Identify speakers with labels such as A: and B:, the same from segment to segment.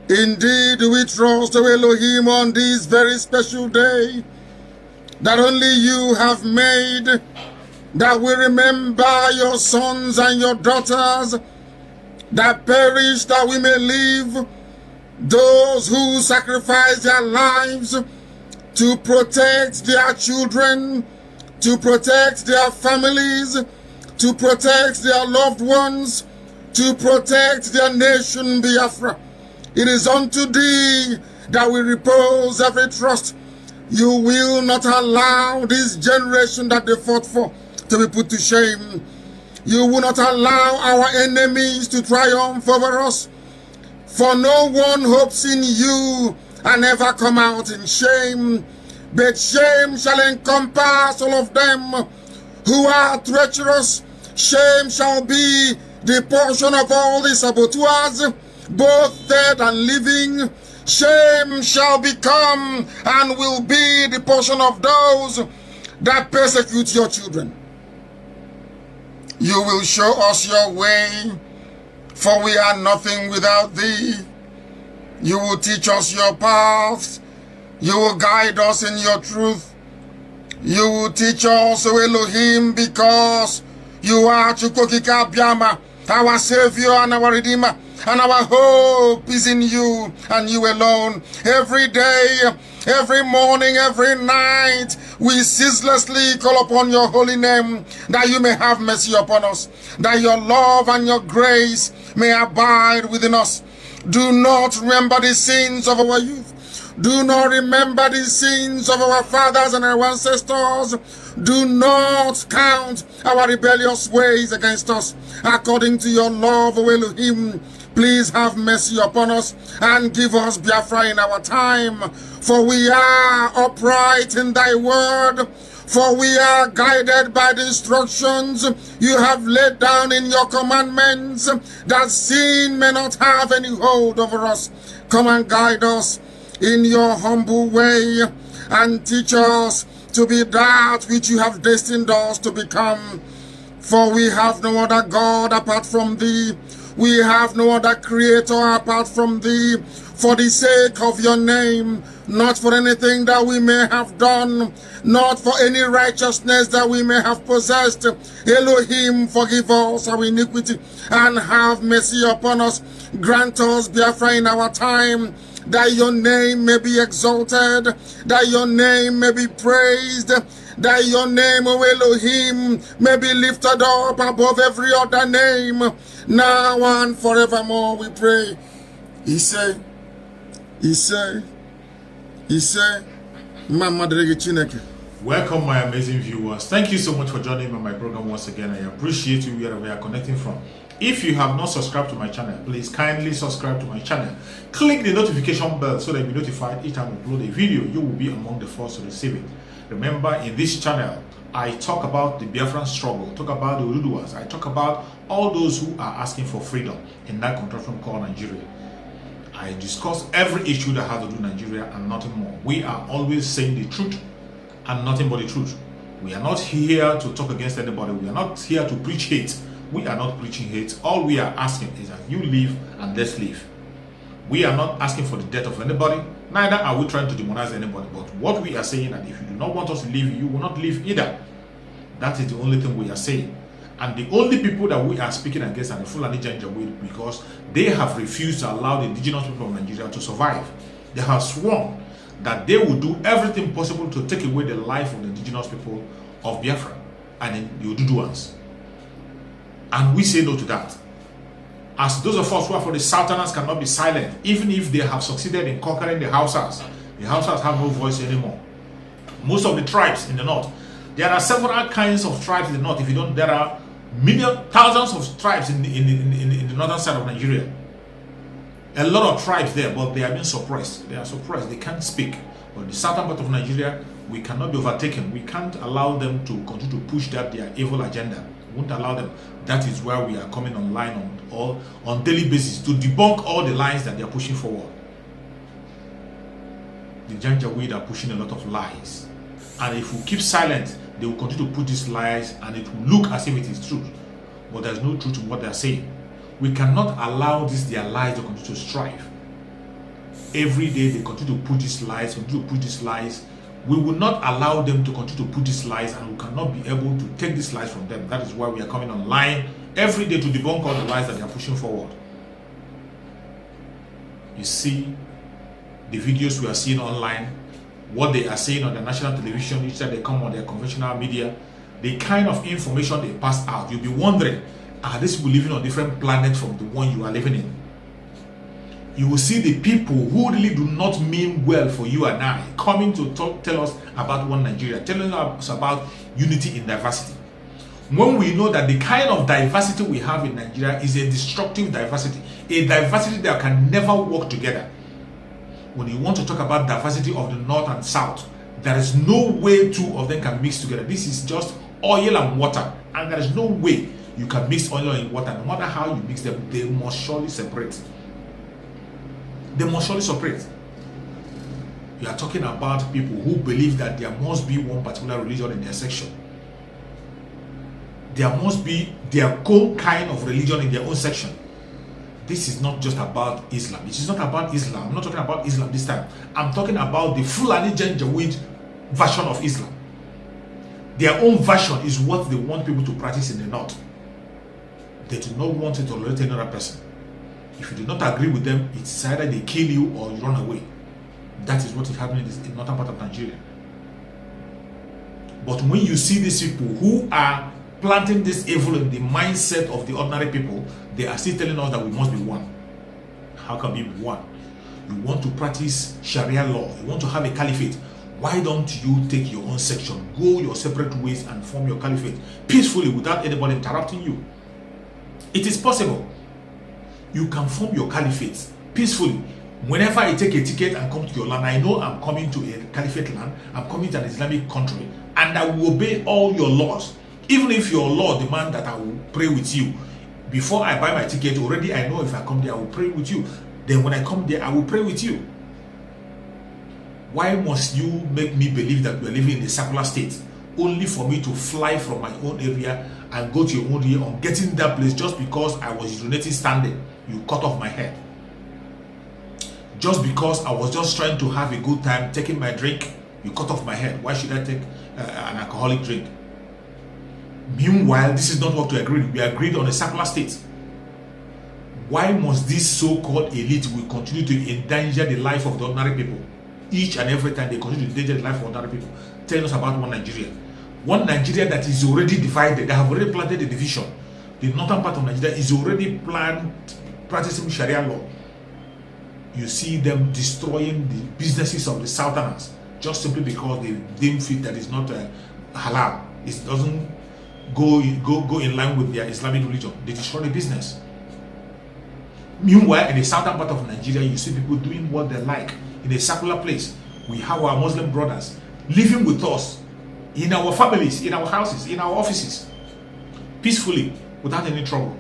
A: Indeed, we trust, O Elohim, on this very special day that only you have made, that we remember your sons and your daughters that perished that we may live, those who sacrificed their lives to protect their children, to protect their families, to protect their loved ones, to protect their nation, Biafra. It is unto thee that we repose every trust. You will not allow this generation that they fought for to be put to shame. You will not allow our enemies to triumph over us. For no one hopes in you and ever come out in shame. But shame shall encompass all of them who are treacherous. Shame shall be the portion of all the saboteurs, both dead and living. Shame shall become and will be the portion of those that persecute your children. You will show us your way, for we are nothing without thee. You will teach us your paths. You will guide us in your truth. You will teach us, O Elohim, because you are Chukokika Biama, our Savior and our Redeemer, and our hope is in you and you alone. Every day, every morning, every night, we ceaselessly call upon your holy name, that you may have mercy upon us, that your love and your grace may abide within us. Do not remember the sins of our youth. Do not remember the sins of our fathers and our ancestors. Do not count our rebellious ways against us. According to your love, O Elohim, please have mercy upon us and give us Biafra in our time. For we are upright in thy word. For we are guided by the instructions you have laid down in your commandments, that sin may not have any hold over us. Come and guide us in your humble way and teach us to be that which you have destined us to become. For we have no other God apart from thee. We have no other creator apart from thee. For the sake of your name, not for anything that we may have done, not for any righteousness that we may have possessed. Elohim, forgive us our iniquity and have mercy upon us. Grant us Biafra in our time, that your name may be exalted, that your name may be praised, that your name, O Elohim, may be lifted up above every other name, now and forevermore, we pray. He said, Mama Dregi Chineke.
B: Welcome, my amazing viewers. Thank you so much for joining me on my program once again. I appreciate you wherever you are connecting from. If you have not subscribed to my channel, please kindly subscribe to my channel. Click the notification bell so that you'll be notified each time I upload a video. You will be among the first to receive it. Remember, in this channel, I talk about the Biafran struggle, talk about the Uruduas, I talk about all those who are asking for freedom in that contraction called Nigeria. I discuss every issue that has to do with Nigeria and nothing more. We are always saying the truth and nothing but the truth. We are not here to talk against anybody. We are not here to preach hate. We are not preaching hate. All we are asking is that you live and let's live. We are not asking for the death of anybody. Neither are we trying to demonize anybody. But what we are saying is that if you do not want us to live, you will not live either. That is the only thing we are saying. And the only people that we are speaking against are the Fulani Janjaweed, because they have refused to allow the indigenous people of Nigeria to survive. They have sworn that they will do everything possible to take away the life of the indigenous people of Biafra and the Ududuans. And we say no to that. As those of us who are for the Southerners cannot be silent, even if they have succeeded in conquering the Hausas. The Hausas have no voice anymore. Most of the tribes in the north, there are several kinds of tribes in the north. If you don't, there are thousands of tribes in the northern side of Nigeria. A lot of tribes there, but they are being suppressed. They are suppressed. They can't speak. But the southern part of Nigeria, we cannot be overtaken. We can't allow them to continue to push their evil agenda. We won't allow them. That is where we are coming online on daily basis to debunk all the lies that they are pushing forward. The Janjaweed are pushing a lot of lies. And if we keep silent, they will continue to put these lies and it will look as if it is truth. But there's no truth in what they are saying. We cannot allow their lies to continue to strive. every day they continue to put these lies, we will not allow them to continue to put these lies, and we cannot be able to take these lies from them. That is why we are coming online every day to debunk all the lies that they are pushing forward. You see the videos we are seeing online, what they are saying on the national television each time they come on their conventional media, the kind of information they pass out. You'll be wondering, are these people living on different planets from the one you are living in? You will see the people who really do not mean well for you and I coming to tell us about one Nigeria, telling us about unity in diversity. When we know that the kind of diversity we have in Nigeria is a destructive diversity, a diversity that can never work together. When you want to talk about diversity of the North and South, there is no way two of them can mix together. This is just oil and water, and there is no way you can mix oil and water. No matter how you mix them, they must surely separate. They must surely separate. You are talking about people who believe that there must be one particular religion in their section. There must be their own kind of religion in their own section. This is not just about Islam. It is not about Islam. I'm not talking about Islam this time. I'm talking about the Fulani Janjaweed version of Islam. Their own version is what they want people to practice in the North. They do not want to tolerate another person. If you do not agree with them, it's either they kill you or you run away. That is what is happening in the northern part of Nigeria. But when you see these people who are planting this evil in the mindset of the ordinary people, they are still telling us that we must be one. How can we be one? You want to practice Sharia law, you want to have a caliphate. Why don't you take your own section, go your separate ways and form your caliphate peacefully without anybody interrupting you? It is possible. You can form your caliphate peacefully. Whenever I take a ticket and come to your land, I know I'm coming to a caliphate land, I'm coming to an Islamic country, and I will obey all your laws. Even if your law demands that I will pray with you, before I buy my ticket, already I know if I come there, I will pray with you. Then when I come there, I will pray with you. Why must you make me believe that we are living in a secular state, only for me to fly from my own area and go to your own area on getting that place just because I was urinating standing? You cut off my head. Just because I was just trying to have a good time taking my drink, you cut off my head. Why should I take an alcoholic drink? Meanwhile, this is not what we agreed. We agreed on a secular state. Why must this so-called elite will continue to endanger the life of the ordinary people? Each and every time they continue to endanger the life of ordinary people, telling us about one Nigeria. One Nigeria that is already divided. They have already planted the division. The northern part of Nigeria is already practicing Sharia law. You see them destroying the businesses of the Southerners just simply because they deem fit that it's not halal. It doesn't go in line with their Islamic religion. They destroy the business. Meanwhile, in the southern part of Nigeria, you see people doing what they like in a secular place. We have our Muslim brothers living with us in our families, in our houses, in our offices, peacefully, without any trouble.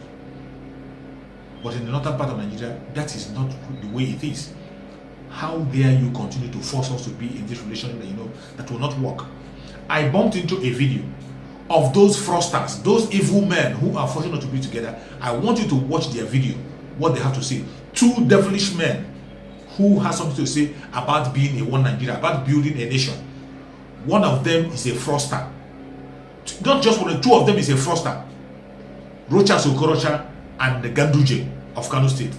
B: But in the northern part of Nigeria, that is not the way it is. How dare you continue to force us to be in this relationship that that will not work? I bumped into a video of those fraudsters, those evil men who are fortunate to be together. I want you to watch their video, what they have to say. Two devilish men who have something to say about being a one Nigeria, about building a nation. One of them is a fraudster. Not just one, two of them is a fraudster. Rocha Sokorocha and the Ganduje of Kano State.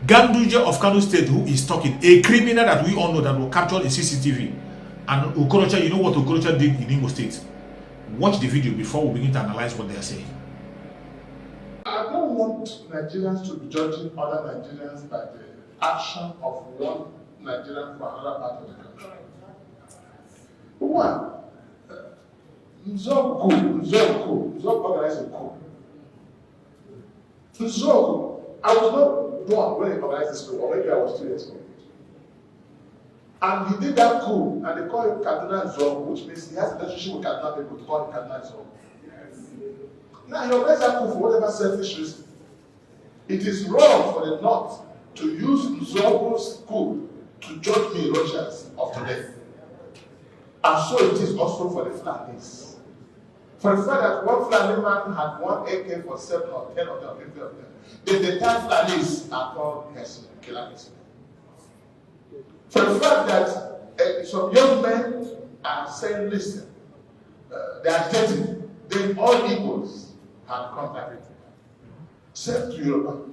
B: Ganduje of Kano State, who is talking, a criminal that we all know that was captured in CCTV. And Okorocha, you know what Okorocha did in Imo State? Watch the video before we begin to analyze what they are saying.
A: I don't want Nigerians to be judging other Nigerians by the action of one Nigerian from another part of the country. One, Nzogo organized a coup. Nzogo, I was not born when he organized this coup, or maybe I was 2 years old. And he did that coup, and they call him Kaduna Nzogo, which means he has a relationship with Kaduna people to call him Kaduna Nzogo. Now, he organized that coup for whatever selfish reason. It is wrong for the North to use Nzogo's coup to judge the Russians of today. And so it is also for the Fulanis. For the fact that one Fulani man had one AK-47 or 10 of them, or 50 of them, the entire Fulanis are called Hessi, Kilamisi. For the fact that some young men are saying, listen, they are agitating, then all equals have come everything. Said to Europe,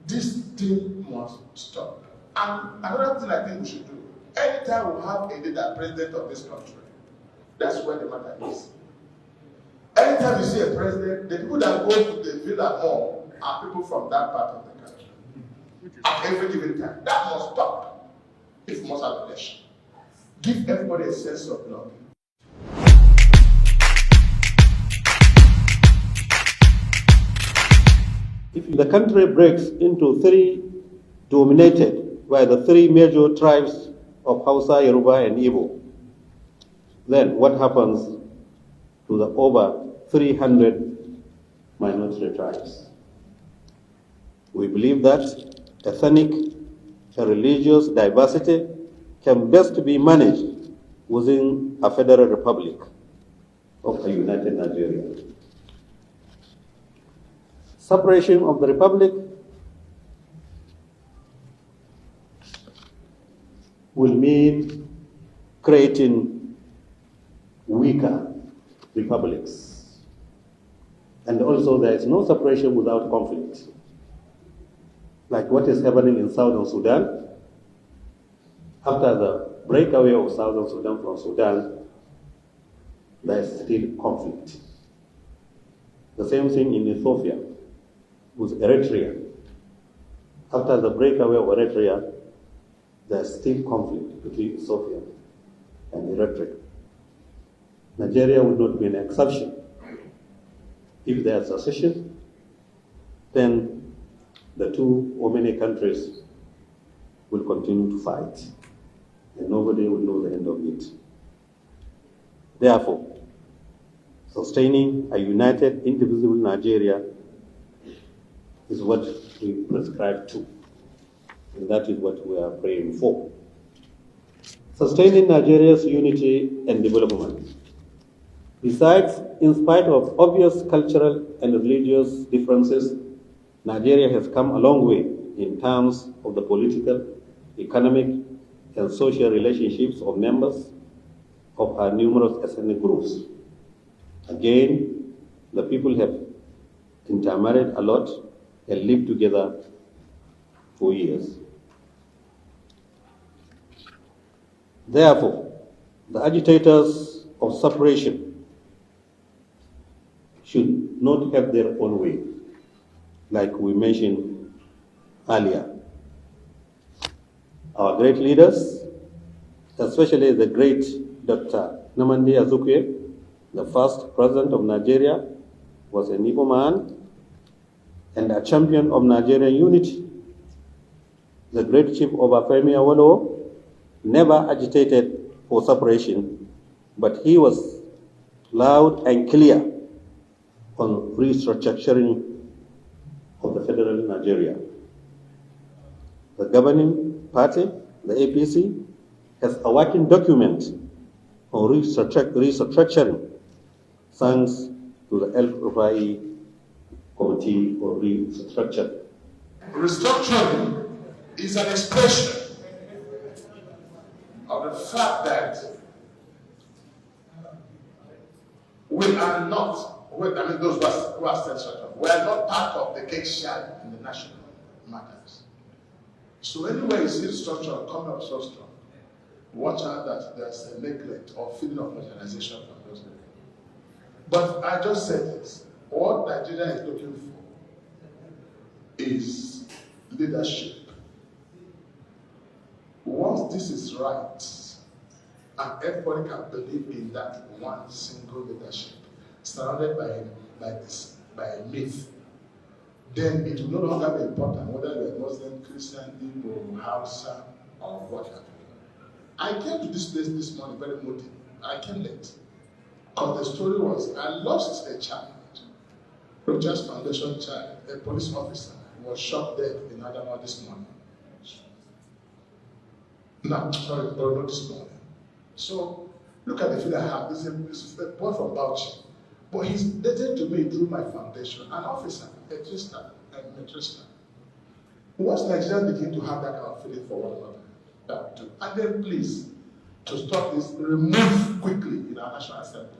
A: this thing must stop. And another thing I think we should do, anytime we have a leader, president of this country, that's where the matter is. Anytime you see a president, the people that go to the Villa Mall are people from that part of the country. At every given time. That must stop if we must have election. Give everybody a sense of belonging.
C: If the country breaks into three, dominated by the three major tribes of Hausa, Yoruba, and Igbo, then what happens to the over 300 minority tribes? We believe that ethnic and religious diversity can best be managed within a federal republic of a united Nigeria. Separation of the republic will mean creating weaker republics. And also there is no separation without conflict. Like what is happening in Southern Sudan. After the breakaway of Southern Sudan from Sudan, there is still conflict. The same thing in Ethiopia with Eritrea. After the breakaway of Eritrea, there is still conflict between Ethiopia and Eritrea. Nigeria would not be an exception. If there is secession, then the two or many countries will continue to fight, and nobody will know the end of it. Therefore, sustaining a united, indivisible Nigeria is what we prescribe to, and that is what we are praying for. Sustaining Nigeria's unity and development. Besides, in spite of obvious cultural and religious differences, Nigeria has come a long way in terms of the political, economic, and social relationships of members of her numerous ethnic groups. Again, the people have intermarried a lot and lived together for years. Therefore, the agitators of separation should not have their own way, like we mentioned earlier. Our great leaders, especially the great Dr. Nnamdi Azikiwe, the first president of Nigeria, was an Igbo man and a champion of Nigerian unity. The great Chief Obafemi Awolowo never agitated for separation, but he was loud and clear on restructuring of the federal Nigeria. The governing party, the APC, has a working document on restructuring, thanks to the El-Rufai Committee for Restructuring.
A: Restructuring is an expression of the fact that we are not, those who are still structured, we are not part of the cake share in the national matters. So anywhere you see structure coming up so strong, watch out that there's a neglect or feeling of marginalization from those people. But I just said this, what Nigeria is looking for is leadership. Once this is right, and everybody can believe in that one single leadership, surrounded by a myth, then it will no longer be important whether you are Muslim, Christian, Igbo, Hausa, or whatever. I came to this place this morning very moody. I came late. Because the story was, I lost a child, Rogers Foundation child, a police officer, was shot dead in Adamawa this morning. No, sorry, not this morning. So, look at the feeling I have. This is a boy from Bauchi. But he's dated to me through my foundation, an officer, a Trista, and a Trista. Once Nigerians begin to have that kind of feeling for one another,
D: And then please, to stop this, remove quickly in our National Assembly.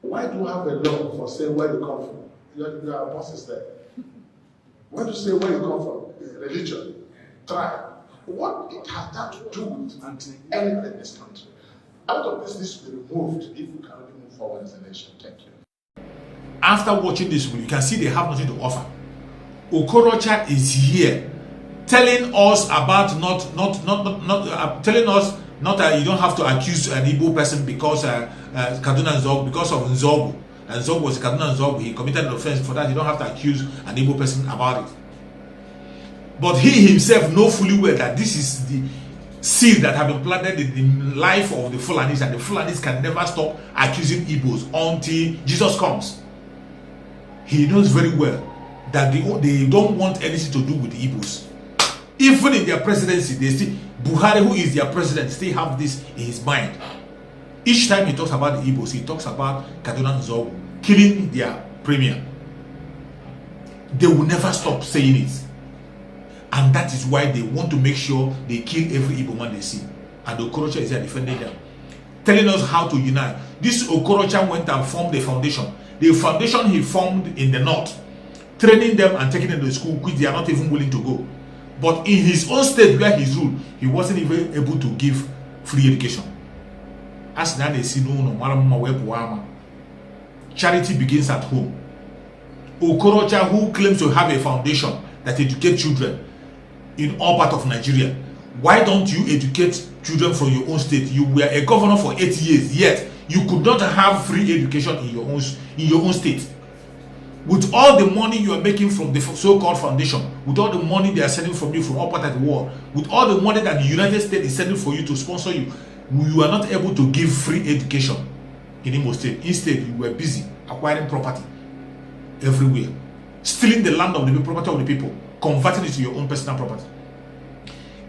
D: Why do you have a law for saying where you come from? Your bosses there. Why do you say where you come from? Religion, tribe. What it has that to do with anything in this country? Out of this needs to be removed if we can really move forward as a nation. Thank you.
B: After watching this video, you can see they have nothing to offer. Okorocha is here telling us about telling us not that you don't have to accuse an Igbo person because Kaduna Nzogu, because of Nzogu. And Nzogu was a Kaduna Nzogu. He committed an offense. For that, you don't have to accuse an Igbo person about it. But he himself knows fully well that this is the seed that have been planted in the life of the Fulanis, and the Fulanis can never stop accusing Igbos until Jesus comes. He knows very well that they don't want anything to do with the Igbos. Even in their presidency, they still, Buhari, who is their president, still have this in his mind. Each time he talks about the Igbos, he talks about Kaduna Nzogu killing their premier. They will never stop saying it. And that is why they want to make sure they kill every Igbo man they see. And Okorocha is here defending them, telling us how to unite. This Okorocha went and formed a foundation. The foundation he formed in the north, training them and taking them to school, which they are not even willing to go. But in his own state where he's ruled, he wasn't even able to give free education. As now they see, charity begins at home. Okorocha, who claims to have a foundation that educates children in all parts of Nigeria, why don't you educate children from your own state? You were a governor for 8 years, yet you could not have free education in your own state. With all the money you are making from the so-called foundation, with all the money they are sending from you from all parts of the world, with all the money that the United States is sending for you to sponsor you, you are not able to give free education in Imo State. Instead, you were busy acquiring property everywhere, stealing the land of the property of the people, converting it to your own personal property.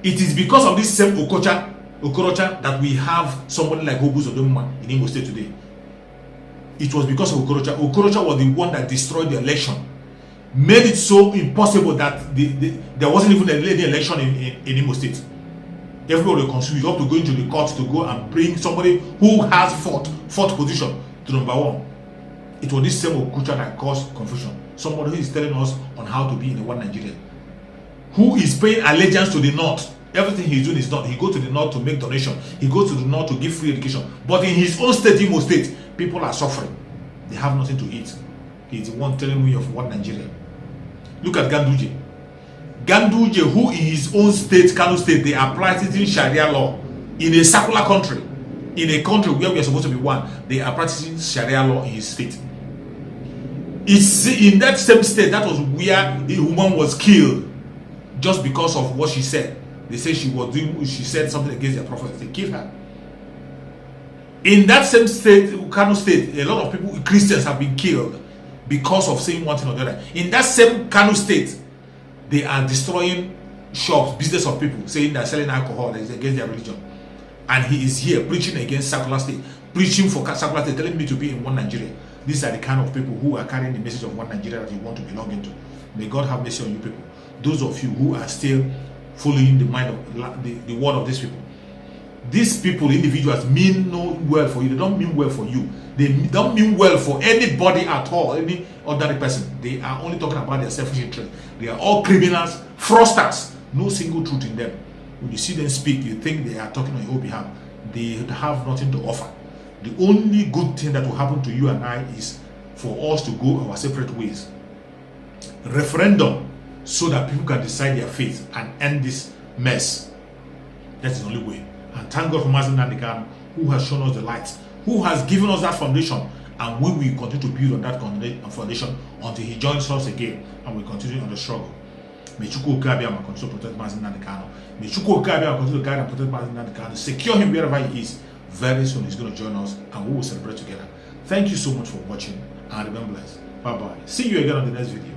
B: It is because of this same Okorocha that we have somebody like Obus Odomma in Imo State today. It was because of Okorocha. Okorocha was the one that destroyed the election, made it so impossible that there wasn't even any election in Imo State. Everybody was confused. You have to go into the court to go and bring somebody who has fourth position to number one. It was this same Okorocha that caused confusion. Somebody who is telling us on how to be in the one Nigeria, who is paying allegiance to the north. Everything he's doing is not. He goes to the north to make donation. He goes to the north to give free education. But in his own state, Imo State, people are suffering. They have nothing to eat. He's the one telling me of one Nigeria. Look at Ganduje. Ganduje, who in his own state, Kano State, they are practicing Sharia law in a secular country. In a country where we are supposed to be one, they are practicing Sharia law in his state. It's in that same state that was where a woman was killed just because of what she said. They say she said something against their prophet. They killed her. In that same state, Kano State, a lot of people, Christians, have been killed because of saying one thing or the other. In that same Kano State, they are destroying shops, business of people, saying they're selling alcohol that is against their religion. And he is here preaching against secular state, preaching for secular state, telling me to be in one Nigeria. These are the kind of people who are carrying the message of one Nigeria that you want to belong into. May God have mercy on you people. Those of you who are still following the mind of the word of these people. These people, individuals, mean no well for you. They don't mean well for you. They don't mean well for anybody at all, any ordinary person. They are only talking about their selfish interest. They are all criminals, fraudsters. No single truth in them. When you see them speak, you think they are talking on your behalf. They have nothing to offer. The only good thing that will happen to you and I is for us to go our separate ways. Referendum, so that people can decide their fate and end this mess. That's the only way. And thank God for Mazen Nandikan, who has shown us the light, who has given us that foundation, and we will continue to build on that foundation until he joins us again and we continue on the struggle. May Chukwu Okeabiyama continue to protect Mazen Nandikan. May Chukwu Okeabiyama continue to guide and protect Mazen Nandikan, secure him wherever he is. Very soon he's going to join us and we will celebrate together. Thank you so much for watching and remember blessed. Bye bye. See you again on the next video.